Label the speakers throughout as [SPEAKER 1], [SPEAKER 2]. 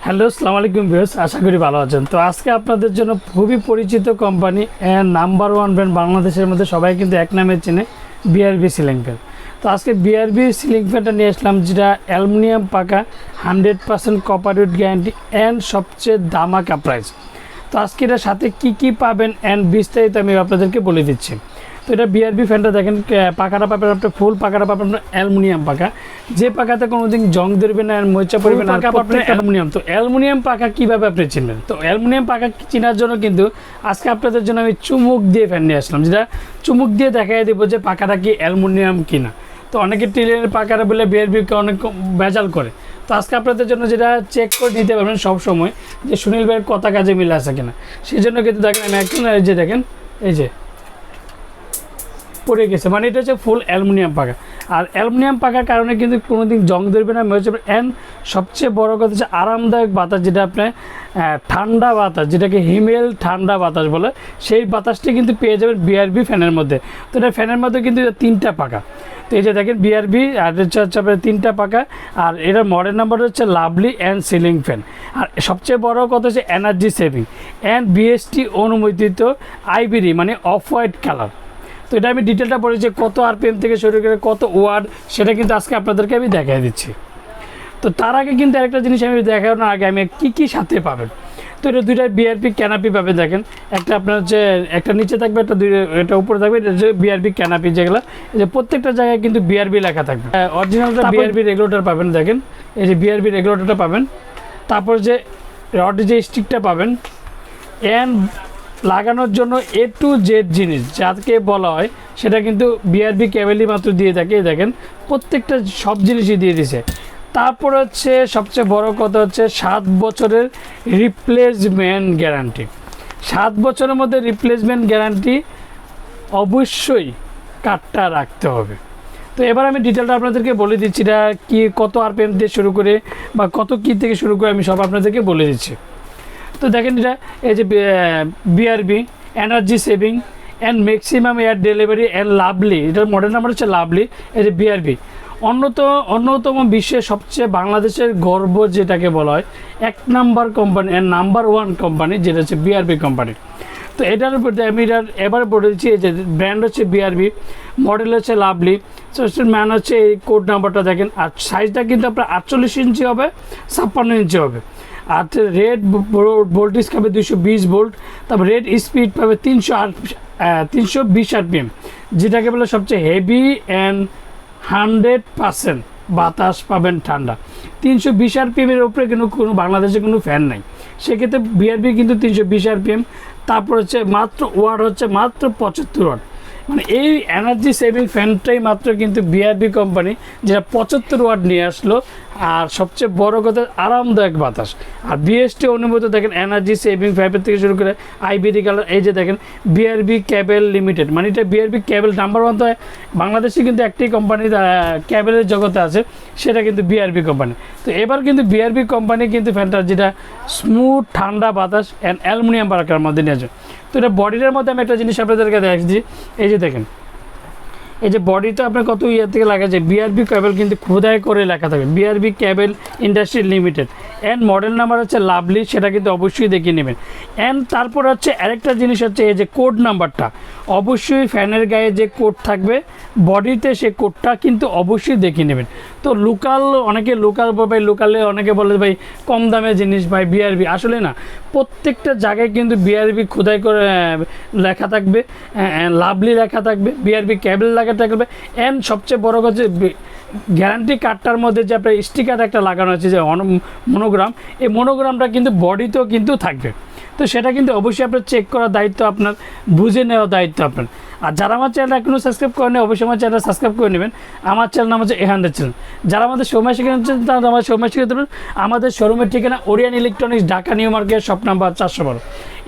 [SPEAKER 1] Hello, আসসালামু আলাইকুম viewers, আশা করি ভালো আছেন। তো আজকে আপনাদের জন্য খুবই পরিচিত company and number one brand বাংলাদেশের মধ্যে সবাই কিন্তু এক নামে চেনে, বিআরবি সিলিং ফ্যান। তো আজকে বিআরবি সিলিং ফ্যানটা নিয়ে আসলাম, যেটা অ্যালুমিনিয়াম পাকা, 100% কপার উইথ গ্যারান্টি অ্যান্ড সবচেয়ে দামাকা প্রাইস। তো আজকে এটার সাথে কী পাবেন অ্যান্ড বিস্তারিত আমি আপনাদেরকে বলে দিচ্ছি। তো এটা বিআরবি ফ্যানটা দেখেন, পাকাটা পাবেন আপনার ফুল পাকাটা পাবেন আপনার অ্যালুমিনিয়াম পাকা, যে পাকাতে কোনো দিন জং ধরবে না, মরিচা পড়বে না, আপনার অ্যালুমিনিয়াম। তো অ্যালুমিনিয়াম পাকা কীভাবে আপনি চিনবেন? তো অ্যালুমিনিয়াম পাকা চেনার জন্য কিন্তু আজকে আপনাদের জন্য আমি চুমুক দিয়ে ফ্যান নিয়ে আসলাম, যেটা চুমুক দিয়ে দেখাই দেবো যে পাকাটা কি অ্যালুমিনিয়াম কিনা। তো অনেকে টিলের পাকাটা বলে বিআরবিকে অনেক ভেজাল করে। তো আজকে আপনাদের জন্য যেটা চেক করে নিতে পারবেন সব সময় যে সুনীল ভাইয়ের কথা কাজে মিলে আছে কিনা, সেই জন্য কিন্তু দেখেন আমি এখন এই যে দেখেন এই যে পড়ে গেছে, মানে এটা হচ্ছে ফুল অ্যালুমিনিয়াম পাকা। আর অ্যালুমিনিয়াম পাকার কারণে কিন্তু কোনো দিন জং ধরবে না, অ্যান্ড সবচেয়ে বড় কথা হচ্ছে আরামদায়ক বাতাস, যেটা আপনার ঠান্ডা বাতাস, যেটাকে হিমেল ঠান্ডা বাতাস বলে, সেই বাতাসটি কিন্তু পেয়ে যাবেন বিআরবি ফ্যানের মধ্যে। তো এটা ফ্যানের মধ্যে কিন্তু তিনটা পাকা। তো এই যে দেখেন বিআরবি, আর হচ্ছে আপনার তিনটা পাকা, আর এটার মডেল নাম্বার হচ্ছে লাভলি অ্যান্ড সিলিং ফ্যান। আর সবচেয়ে বড় কথা হচ্ছে এনার্জি সেভিং অ্যান্ড বিএসটি অনুমোদিত আইবিডি, মানে অফ হোয়াইট কালার। তো এটা আমি ডিটেলটা বলেছি, কত আরপিএম থেকে শুরু করে কত ওয়াট, সেটা কিন্তু আজকে আপনাদেরকে আমি দেখাই দিচ্ছি। তো তার আগে কিন্তু আরেকটা জিনিস আমি দেখানোর আগে আমি কী সাথে পাবেন। তো এটা দুইটা বিআরবি ক্যানাপি পাবেন। দেখেন একটা আপনার হচ্ছে একটা নিচে থাকবে, এটা উপরে থাকবে, এটা হচ্ছে বিআরবি ক্যানাপি, যেগুলো যে প্রত্যেকটা জায়গায় কিন্তু বিআরবি লেখা থাকবে। অরিজিনালটা বিআরবি রেগুলেটর পাবেন, দেখেন এই যে বিআরবি রেগুলেটরটা পাবেন। তারপর যে রড যে স্টিকটা পাবেন, অ্যান্ড লাগানোর জন্য A to Z জিনিস যাকে বলা হয়, সেটা কিন্তু বিআরবি কেবলই মাত্র দিয়ে থাকে। দেখেন প্রত্যেকটা সব জিনিসই দিয়ে দিছে। তারপর হচ্ছে সবচেয়ে বড় কথা হচ্ছে 7 বছরের রিপ্লেসমেন্ট গ্যারান্টি। 7 বছরের মধ্যে রিপ্লেসমেন্ট গ্যারান্টি অবশ্যই কার্ডটা রাখতে হবে। তো এবার আমি ডিটেলটা আপনাদেরকে বলে দিচ্ছি, এটা কি কত আরপিএম দিয়ে শুরু করে বা কত কী থেকে শুরু করে আমি সব আপনাদেরকে বলে দিচ্ছি। তো দেখেন এটা এই যে BRB energy saving and maximum air delivery and lovely, এটার মডেল নাম্বার হচ্ছে লাভলি। এই যে বিআরবি অন্যতম বিশ্বের সবচেয়ে বাংলাদেশের গর্ব, যেটাকে বলা হয় এক number company and number one company, যেটা হচ্ছে বিআরবি কোম্পানি। তো এটার উপর আমি এবার বলে দিচ্ছি, এই যে ব্র্যান্ড হচ্ছে বিআরবি, মডেল হচ্ছে লাভলি, সোশ্যাল ম্যান হচ্ছে এই কোড নাম্বারটা দেখেন। আর সাইজটা কিন্তু আপনার 48 ইঞ্চি হবে, 56 ইঞ্চি হবে। আর রেড ভোল্টেজ পাবে 220 ভোল্ট, তারপর রেড স্পিড পাবে 320 আরপিএম, যেটাকে বলে সবচেয়ে হেভি অ্যান্ড 100% বাতাস পাবেন ঠান্ডা। 320 আরপিএমের উপরে কিন্তু কোনো বাংলাদেশে কোনো ফ্যান নাই, সেক্ষেত্রে বিআরবি কিন্তু 320 আরপিএম। তারপর হচ্ছে মাত্র ওয়াট হচ্ছে মাত্র 75 ওয়াট, মানে এই এনার্জি সেভিং ফ্যানটাই মাত্র কিন্তু বিআরবি কোম্পানি, যেটা 75 ওয়াট নিয়ে আসলো। আর সবচেয়ে বড় কথা আরামদায়ক বাতাস। আর বিএসটি অনুমোদিত দেখেন এনার্জি সেভিং ফাইভের থেকে শুরু করে আইবিডি কালার। এই যে দেখেন বিআরবি কেবল লিমিটেড, মানে এটা বিআরবি কেবল নাম্বার ওয়ান। তো বাংলাদেশে কিন্তু একটি কোম্পানি কেবলের জগতে আছে, সেটা কিন্তু বিআরবি কোম্পানি। তো এবার কিন্তু বিআরবি কোম্পানি কিন্তু ফ্যানটা, যেটা স্মুথ ঠান্ডা বাতাস অ্যান্ড অ্যালুমিনিয়াম পাকার মধ্যে নিয়ে আসে। তো এটা বডিটার মধ্যে আমি একটা জিনিস আপনাদেরকে দেখাচ্ছি, এই যে দেখেন এই যে বডিটা আপনার কত ইয়ার থেকে লাগা যায়, বিআরবি কেবল কিন্তু খোদাই করে লেখা থাকে, BRB cable industry limited and model number হচ্ছে লাভলি, সেটা কিন্তু অবশ্যই দেখিয়ে নেবেন। অ্যান্ড তারপর হচ্ছে আরেকটা জিনিস হচ্ছে এই যে কোড নাম্বারটা, অবশ্যই ফ্যানের গায়ে যে কোড থাকবে বডিতে, সে কোডটা কিন্তু অবশ্যই দেখিয়ে নেবেন। তো অনেকে লোকালে অনেকে বলে ভাই কম দামে জিনিস ভাই বিআরবি, আসলে না, প্রত্যেকটা জায়গায় কিন্তু বিআরবি খোদাই করে লেখা থাকবে, লাভলি লেখা থাকবে, বিআরবি কেবল লেখা থাকবে। অ্যান্ড সবচেয়ে বড় কথা, গ্যারান্টি কার্ডটার মধ্যে যে আপনার স্টিকার একটা লাগানো আছে, যে মনোগ্রাম, এই মনোগ্রামটা কিন্তু বডিতেও কিন্তু থাকবে। তো সেটা কিন্তু অবশ্যই আপনার চেক করার দায়িত্ব আপনার, বুঝে নেওয়ার দায়িত্ব আপনার। আর যারা আমার চ্যানেল এখনও সাবস্ক্রাইব করেন, অবশ্যই আমার চ্যানেল সাবস্ক্রাইব করে নেবেন। আমার চ্যানেল নাম হচ্ছে এহান্ডের চ্যানেল। যারা আমাদের সময় শিখেছেন তারা আমার সময় শিখে দেবেন। আমাদের শোরুমের ঠিকানা Orient Electronics, Dhaka New Market, shop number 412।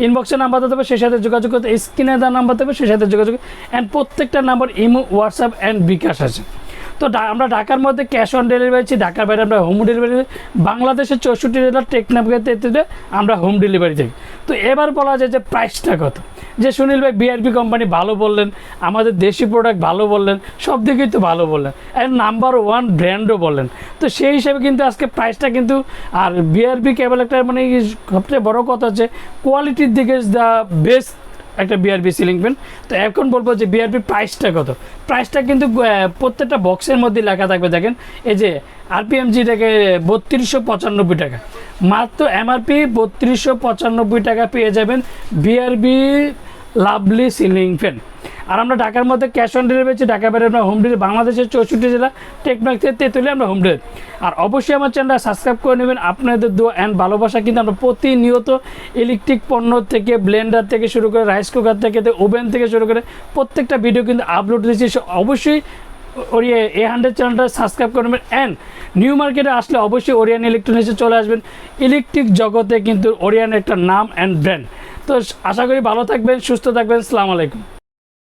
[SPEAKER 1] ইনবক্সের নাম্বার দেবে, সেই সাথে যোগাযোগ করতে, স্ক্রিনে দেওয়ার নাম্বার দেবে, সেই সাথে যোগাযোগ। অ্যান্ড প্রত্যেকটা নাম্বার ইমো, হোয়াটসঅ্যাপ অ্যান্ড বিকাশ আছে। তো আমরা ঢাকার মধ্যে ক্যাশ অন ডেলিভারি আছি, ঢাকার বাইরে আমরা হোম ডেলিভারি। বাংলাদেশের 64 জেলার টেকনাফ আমরা হোম ডেলিভারি থাকি। তো এবার বলা যায় যে প্রাইসটা কত। যে সুনীল ভাই বিআরবি কোম্পানি ভালো বললেন, আমাদের দেশি প্রোডাক্ট ভালো বললেন, সব দিকেই তো ভালো বললেন, আর নাম্বার 1 ব্র্যান্ডও বললেন। তো সেই হিসাবে কিন্তু আজকে প্রাইসটা কিন্তু, আর বিআরবি কেবল একটা মানে সবচেয়ে বড় কথা হচ্ছে কোয়ালিটির দিকে দ্য বেস্ট একটা বিআরবি সিলিং ফ্যান। তো এখন বলবো যে বিআরবি প্রাইসটা কত। প্রাইসটা কিন্তু প্রত্যেকটা বক্সের মধ্যে লেখা থাকবে, দেখেন এই যে আরপিএমজিটাকে 3295 টাকা, মাত্র এমআরপি 3295 টাকা পেয়ে যাবেন বিআরবি লাভলি সিলিং ফ্যান। আর আমরা ঢাকার মধ্যে ক্যাশ অন ডেলিভারি, ঢাকা বাইরে আমরা হোম ডেলিভারি, বাংলাদেশের 64 জেলা, টেকনাফ থেকে তেতুলিয়া আমরা হোম ডেলিভারি। আর অবশ্যই আমার চ্যানেলটা সাবস্ক্রাইব করে নেবেন, আপনাদের দোয়া অ্যান্ড ভালোবাসা কিন্তু আমরা প্রতিনিয়ত ইলেকট্রিক পণ্য থেকে, ব্লেন্ডার থেকে শুরু করে, রাইস কুকার থেকে, ওভেন থেকে শুরু করে প্রত্যেকটা ভিডিও কিন্তু আপলোড দিচ্ছি। অবশ্যই A100 চ্যানেলটা সাবস্ক্রাইব করবেন। অ্যান্ড নিউ মার্কেটে আসলে অবশ্যই ওরিয়ান ইলেকট্রনিক্সে চলে আসবেন। ইলেকট্রিক জগতে কিন্তু ওরিয়ান একটা নাম অ্যান্ড ব্র্যান্ড। তো আশা করি ভালো থাকবেন, সুস্থ থাকবেন। আসসালামু আলাইকুম।